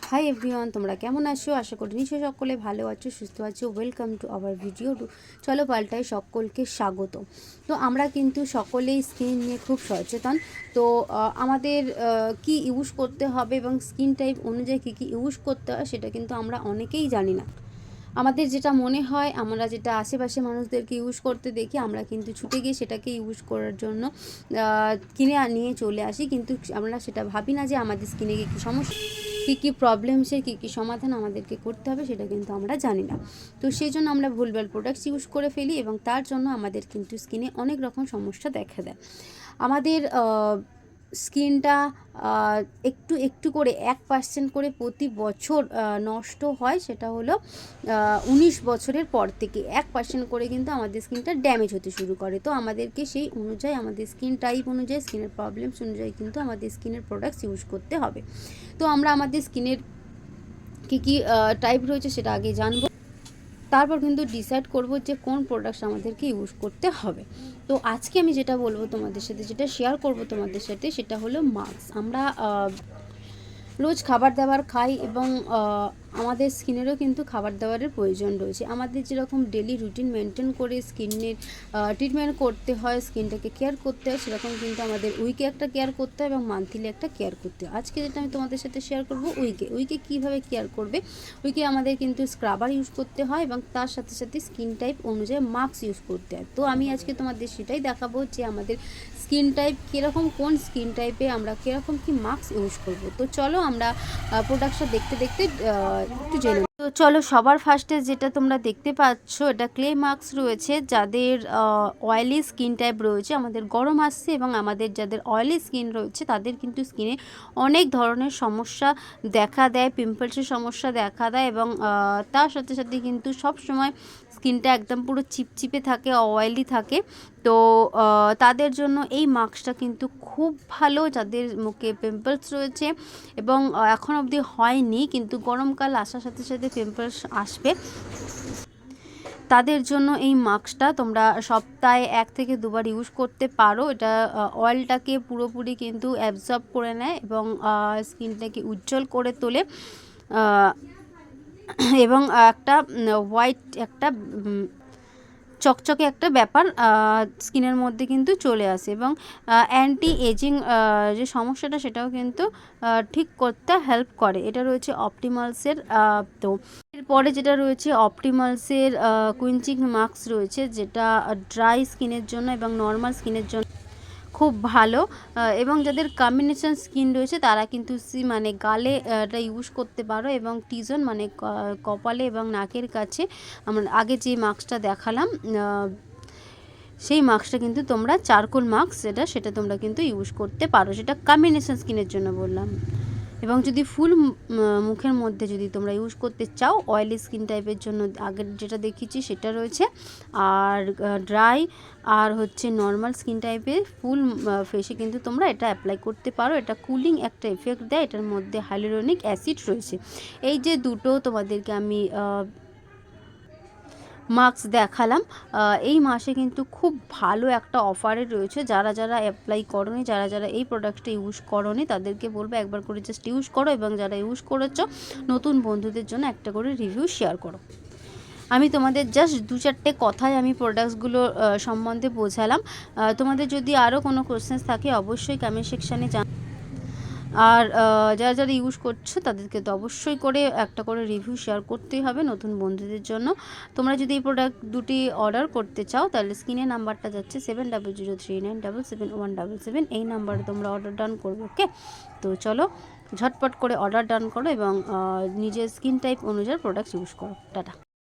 Hi everyone, তোমরা কেমন আছো? আশা করি নিশ্চয়ই সকলে ভালো আছো, সুস্থ আছো। Welcome to our video. চলো পাল্টাই সকলকে স্বাগত। তো আমরা কিন্তু সকলেই স্কিন নিয়ে খুব সচেতন। তো আমাদের কি ইউজ করতে হবে এবং স্কিন টাইপ অনুযায়ী কী ইউজ করতে হয় সেটা কিন্তু আমরা অনেকেই জানি না। আমাদের যেটা মনে হয়, আমরা যেটা আশেপাশে মানুষদেরকে ইউজ করতে দেখি, আমরা কিন্তু ছুটে গিয়ে সেটাকে ইউজ করার জন্য কিনে নিয়ে চলে আসি, কিন্তু আমরা সেটা ভাবি না যে আমাদের স্কিনে কী সমস্যা, কী প্রবলেমসের কী সমাধান আমাদেরকে করতে হবে সেটা কিন্তু আমরা জানি না। তো সেই জন্য আমরা ভুলভাল প্রোডাক্টস ইউজ করে ফেলি এবং তার জন্য আমাদের কিন্তু স্কিনে অনেক রকম সমস্যা দেখা দেয়। আমাদের স্কিনটা একটু একটু করে 1% করে প্রতি বছর নষ্ট হয়। সেটা হলো 19 বছরের পর থেকে 1% করে কিন্তু আমাদের স্কিনটা ড্যামেজ হতে শুরু করে। তো আমাদেরকে সেই অনুযায়ী, আমাদের স্কিন টাইপ অনুযায়ী, স্কিনের প্রবলেমস অনুযায়ী কিন্তু আমাদের স্কিনের প্রোডাক্টস ইউজ করতে হবে। তো আমরা আমাদের স্কিনের কী টাইপ রয়েছে সেটা আগে জানবো, তারপর কিন্তু ডিসাইড করব যে কোন প্রোডাক্টস আমাদেরকে ইউজ করতে হবে। তো আজকে আমি যেটা বলবো তোমাদের সাথে, যেটা শেয়ার করব তোমাদের সাথে, সেটা হলো মাস্ক। আমরা রোজ খাবার দাবার খাই এবং আমাদের স্কিনেরও কিন্তু খাবার দাবারের প্রয়োজন রয়েছে। আমাদের যেরকম ডেলি রুটিন মেনটেন করে স্কিনের ট্রিটমেন্ট করতে হয়, স্কিনটাকে কেয়ার করতে হয়, সেরকম কিন্তু আমাদের উইকে একটা কেয়ার করতে হয় এবং মান্থলি একটা কেয়ার করতে হয়। আজকে যেটা আমি তোমাদের সাথে শেয়ার করব, উইকে কীভাবে কেয়ার করবে। উইকে আমাদের কিন্তু স্ক্রাবার ইউজ করতে হয় এবং তার সাথে সাথে স্কিন টাইপ অনুযায়ী মাস্ক ইউজ করতে হয়। তো আমি আজকে তোমাদের সেটাই দেখাবো যে আমাদের স্কিন টাইপ কীরকম, কোন স্কিন টাইপে আমরা কীরকম কি মাস্ক ইউজ করব। তো চলো আমরা প্রোডাক্টটা দেখতে দেখতে একটু জেনে। তো চলো, সবার ফার্স্টে যেটা তোমরা দেখতে পাচ্ছ, এটা ক্লে মাস্ক রয়েছে। যাদের অয়েলি স্কিন টাইপ রয়েছে, আমাদের গরম আসছে এবং আমাদের যাদের অয়েলি স্কিন রয়েছে তাদের কিন্তু স্কিনে অনেক ধরনের সমস্যা দেখা দেয়, পিম্পলসের সমস্যা দেখা দেয় এবং তার সাথে সাথে কিন্তু সব সময় স্কিনটা একদম পুরো চিপচিপে থাকে, অয়েলি থাকে। তো তাদের জন্য এই মাস্কটা কিন্তু খুব ভালো, যাদের মুখে পিম্পলস রয়েছে এবং এখন অবধি হয়নি কিন্তু গরমকাল আসার সাথে সাথে পিম্পলস আসবে, তাদের জন্য এই মাস্কটা তোমরা সপ্তাহে 1 থেকে 2 বার ইউজ করতে পারো। এটা অয়েলটাকে পুরোপুরি কিন্তু অ্যাবজর্ব করে নেয় এবং স্কিনটাকে উজ্জ্বল করে তোলে এবং একটা হোয়াইট, একটা চকচকে একটা ব্যাপার স্কিনের মধ্যে কিন্তু চলে আসে এবং অ্যান্টি এজিং যে সমস্যাটা সেটাও কিন্তু ঠিক করতে হেল্প করে। এটা রয়েছে অপটিমালসের। তো এরপরে যেটা রয়েছে অপটিমালসের কুইঞ্চিং মাস্ক রয়েছে, যেটা ড্রাই স্কিনের জন্য এবং নর্মাল স্কিনের জন্য খুব ভালো এবং যাদের কম্বিনেশন স্কিন রয়েছে তারা কিন্তু মানে গালে এটা ইউজ করতে পারো এবং টিজন মানে কপালে এবং নাকের কাছে আমরা আগে যে মাস্কটা দেখালাম সেই মাস্কটা কিন্তু তোমরা চারকোল মাস্ক, সেটা তোমরা কিন্তু ইউজ করতে পারো। সেটা কম্বিনেশন স্কিনের জন্য বললাম। এবং যদি ফুল মুখের মধ্যে যদি তোমরা ইউজ করতে চাও, অয়েলি স্কিন টাইপের জন্য আগের যেটা দেখিয়েছি সেটা রয়েছে, আর ড্রাই আর হচ্ছে নর্মাল স্কিন টাইপের ফুল ফেসে কিন্তু তোমরা এটা অ্যাপ্লাই করতে পারো। এটা কুলিং একটা এফেক্ট দেয়, এটার মধ্যে হাইলোরনিক অ্যাসিড রয়েছে। এই যে দুটো তোমাদেরকে আমি মাস্ক দেখালাম, এই মাসে কিন্তু খুব ভালো একটা অফারে রয়েছে। যারা যারা অ্যাপ্লাই করোনি, যারা এই প্রোডাক্টটা ইউজ করোনি, তাদেরকে বলবো একবার করে জাস্ট ইউজ করো এবং যারা ইউজ করেছো নতুন বন্ধুদের জন্য একটা করে রিভিউ শেয়ার করো। আমি তোমাদের জাস্ট 2-4টে কথায় আমি প্রোডাক্টসগুলো সম্বন্ধে বোঝালাম। তোমাদের যদি আরও কোনো কোয়েশ্চেন্স থাকে অবশ্যই কমেন্ট সেকশানে আর যারা যারা ইউজ করছো তাদেরকে তো অবশ্যই করে একটা করে রিভিউ শেয়ার করতেই হবে নতুন বন্ধুদের জন্য। তোমরা যদি এই প্রোডাক্ট দুটি অর্ডার করতে চাও তাহলে স্ক্রিনে নাম্বারটা যাচ্ছে 7003977177, এই নাম্বারে তোমরা অর্ডার ডান করবে। ওকে, তো চলো ঝটপট করে অর্ডার ডান করো এবং নিজের স্কিন টাইপ অনুযায়ী প্রোডাক্ট ইউজ করো। টাটা।